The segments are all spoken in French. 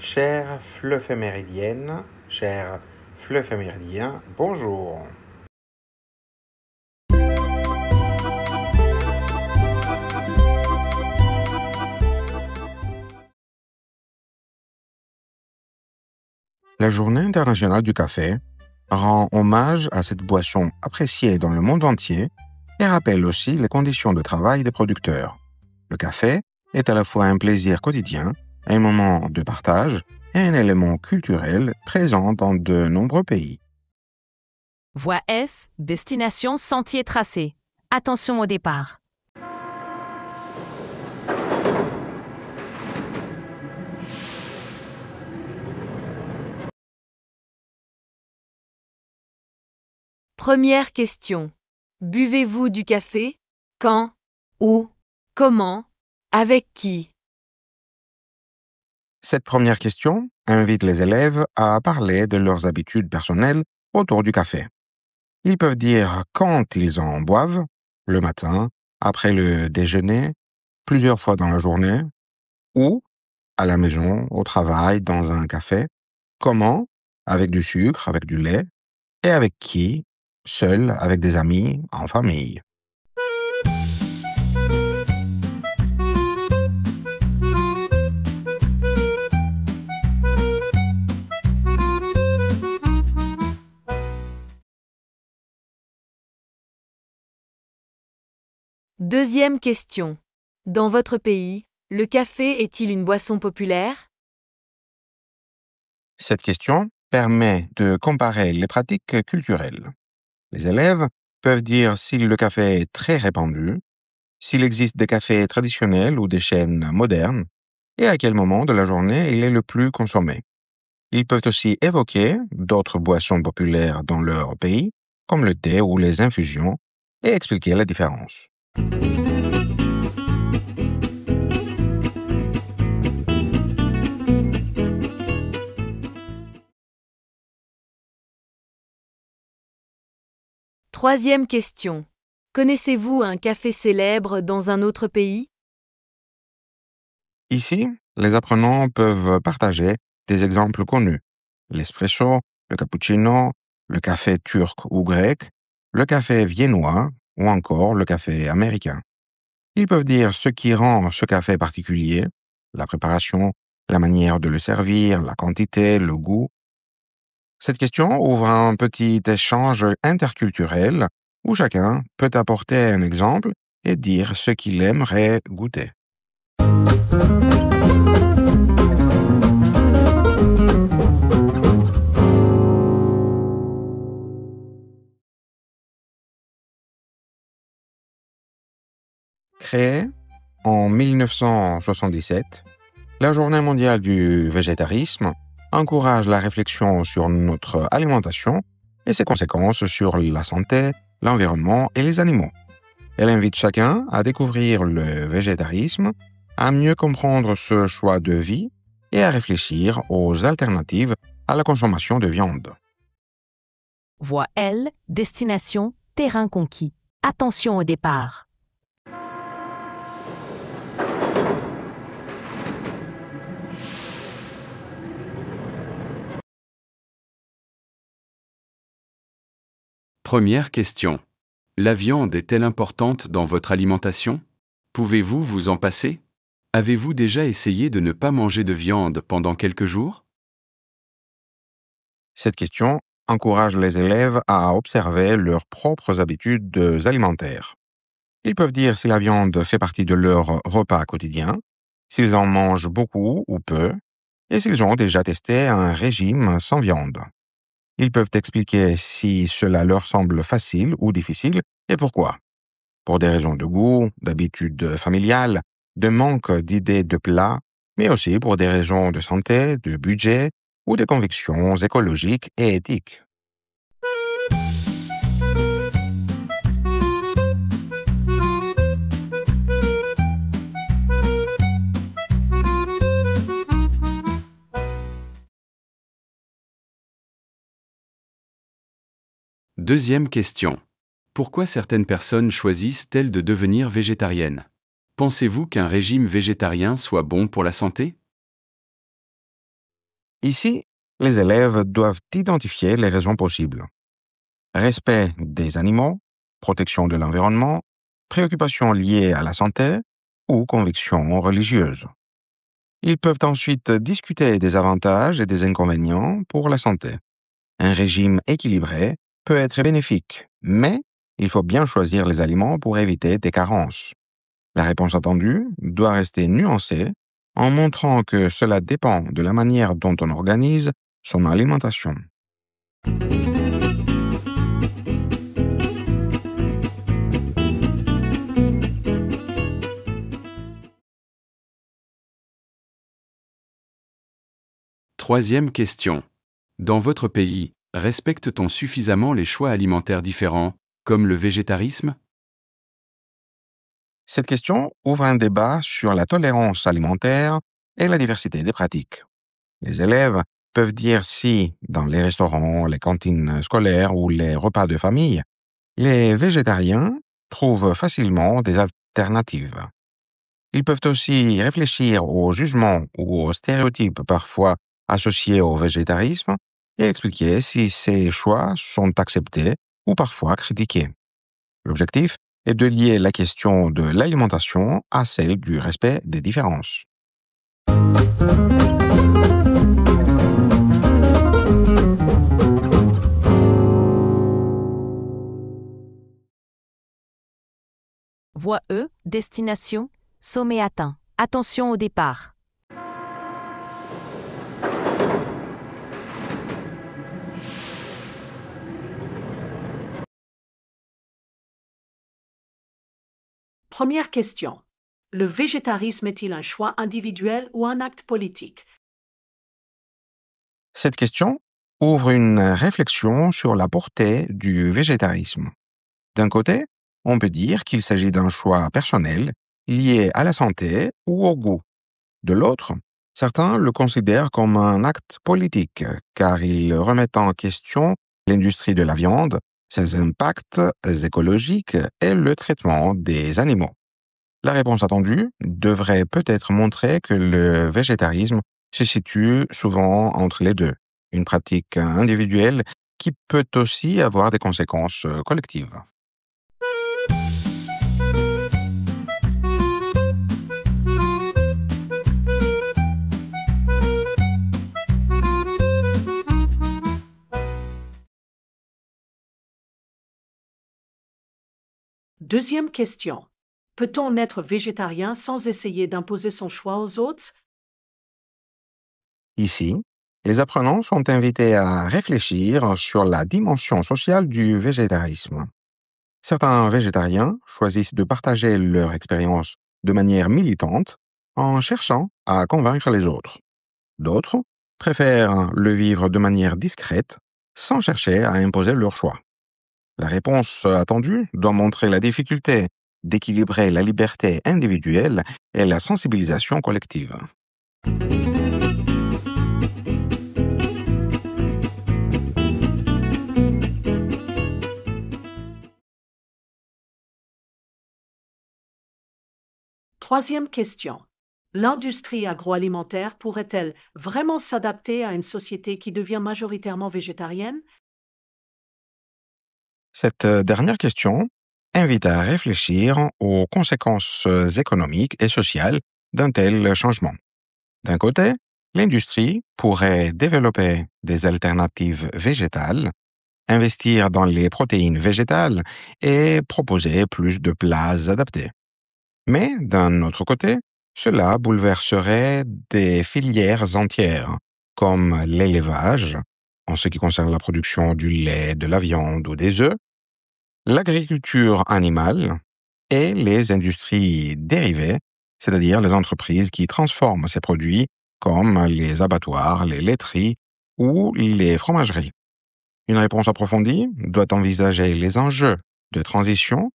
Chère fleuve méridienne, cher fleuve méridien, bonjour. La Journée internationale du café rend hommage à cette boisson appréciée dans le monde entier et rappelle aussi les conditions de travail des producteurs. Le café est à la fois un plaisir quotidien, un moment de partage et un élément culturel présent dans de nombreux pays. Voie F, destination sentier tracé. Attention au départ. Première question. Buvez-vous du café? Quand? Où? Comment? Avec qui? Cette première question invite les élèves à parler de leurs habitudes personnelles autour du café. Ils peuvent dire quand ils en boivent, le matin, après le déjeuner, plusieurs fois dans la journée, ou à la maison, au travail, dans un café, comment, avec du sucre, avec du lait, et avec qui, seul, avec des amis, en famille. Deuxième question. Dans votre pays, le café est-il une boisson populaire? Cette question permet de comparer les pratiques culturelles. Les élèves peuvent dire si le café est très répandu, s'il existe des cafés traditionnels ou des chaînes modernes, et à quel moment de la journée il est le plus consommé. Ils peuvent aussi évoquer d'autres boissons populaires dans leur pays, comme le thé ou les infusions, et expliquer la différence. Troisième question. Connaissez-vous un café célèbre dans un autre pays? Ici, les apprenants peuvent partager des exemples connus. L'espresso, le cappuccino, le café turc ou grec, le café viennois ou encore le café américain. Ils peuvent dire ce qui rend ce café particulier, la préparation, la manière de le servir, la quantité, le goût. Cette question ouvre un petit échange interculturel où chacun peut apporter un exemple et dire ce qu'il aimerait goûter. Créée en 1977, la Journée mondiale du végétarisme encourage la réflexion sur notre alimentation et ses conséquences sur la santé, l'environnement et les animaux. Elle invite chacun à découvrir le végétarisme, à mieux comprendre ce choix de vie et à réfléchir aux alternatives à la consommation de viande. Voie L, destination terrain conquis. Attention au départ. Première question. La viande est-elle importante dans votre alimentation? Pouvez-vous vous en passer? Avez-vous déjà essayé de ne pas manger de viande pendant quelques jours? Cette question encourage les élèves à observer leurs propres habitudes alimentaires. Ils peuvent dire si la viande fait partie de leur repas quotidien, s'ils en mangent beaucoup ou peu, et s'ils ont déjà testé un régime sans viande. Ils peuvent expliquer si cela leur semble facile ou difficile et pourquoi. Pour des raisons de goût, d'habitude familiale, de manque d'idées de plats, mais aussi pour des raisons de santé, de budget ou de convictions écologiques et éthiques. Deuxième question. Pourquoi certaines personnes choisissent-elles de devenir végétariennes? Pensez-vous qu'un régime végétarien soit bon pour la santé? Ici, les élèves doivent identifier les raisons possibles. Respect des animaux, protection de l'environnement, préoccupations liées à la santé ou convictions religieuses. Ils peuvent ensuite discuter des avantages et des inconvénients pour la santé. Un régime équilibré peut être bénéfique, mais il faut bien choisir les aliments pour éviter des carences. La réponse attendue doit rester nuancée en montrant que cela dépend de la manière dont on organise son alimentation. Troisième question. Dans votre pays, respecte-t-on suffisamment les choix alimentaires différents, comme le végétarisme? Cette question ouvre un débat sur la tolérance alimentaire et la diversité des pratiques. Les élèves peuvent dire si, dans les restaurants, les cantines scolaires ou les repas de famille, les végétariens trouvent facilement des alternatives. Ils peuvent aussi réfléchir aux jugements ou aux stéréotypes parfois associés au végétarisme et expliquer si ces choix sont acceptés ou parfois critiqués. L'objectif est de lier la question de l'alimentation à celle du respect des différences. Voie E, destination, sommet atteint. Attention au départ. Première question. Le végétarisme est-il un choix individuel ou un acte politique? Cette question ouvre une réflexion sur la portée du végétarisme. D'un côté, on peut dire qu'il s'agit d'un choix personnel lié à la santé ou au goût. De l'autre, certains le considèrent comme un acte politique car il remet en question l'industrie de la viande, ses impacts écologiques et le traitement des animaux. La réponse attendue devrait peut-être montrer que le végétarisme se situe souvent entre les deux, une pratique individuelle qui peut aussi avoir des conséquences collectives. Deuxième question. Peut-on être végétarien sans essayer d'imposer son choix aux autres? Ici, les apprenants sont invités à réfléchir sur la dimension sociale du végétarisme. Certains végétariens choisissent de partager leur expérience de manière militante en cherchant à convaincre les autres. D'autres préfèrent le vivre de manière discrète sans chercher à imposer leur choix. La réponse attendue doit montrer la difficulté d'équilibrer la liberté individuelle et la sensibilisation collective. Troisième question. L'industrie agroalimentaire pourrait-elle vraiment s'adapter à une société qui devient majoritairement végétarienne? Cette dernière question invite à réfléchir aux conséquences économiques et sociales d'un tel changement. D'un côté, l'industrie pourrait développer des alternatives végétales, investir dans les protéines végétales et proposer plus de plats adaptés. Mais d'un autre côté, cela bouleverserait des filières entières, comme l'élevage, en ce qui concerne la production du lait, de la viande ou des œufs, l'agriculture animale et les industries dérivées, c'est-à-dire les entreprises qui transforment ces produits comme les abattoirs, les laiteries ou les fromageries. Une réponse approfondie doit envisager les enjeux de transition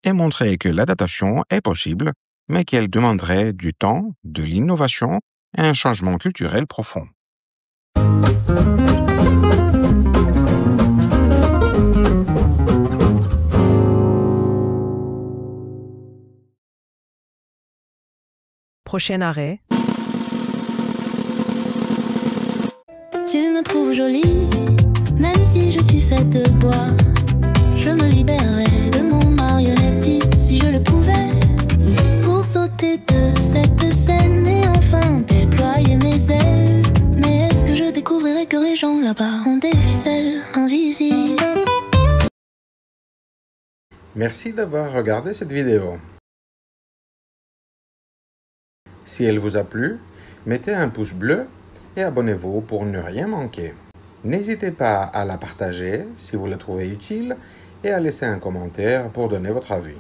et montrer que l'adaptation est possible, mais qu'elle demanderait du temps, de l'innovation et un changement culturel profond. Prochain arrêt. me trouve jolie, même si je suis faite de bois. Je me libérerais de mon marionnettiste si je le pouvais, pour sauter de cette scène et enfin déployer mes ailes. Mais est-ce que je découvrirais que les gens là-bas ont des ficelles invisibles? Merci d'avoir regardé cette vidéo. Si elle vous a plu, mettez un pouce bleu et abonnez-vous pour ne rien manquer. N'hésitez pas à la partager si vous la trouvez utile et à laisser un commentaire pour donner votre avis.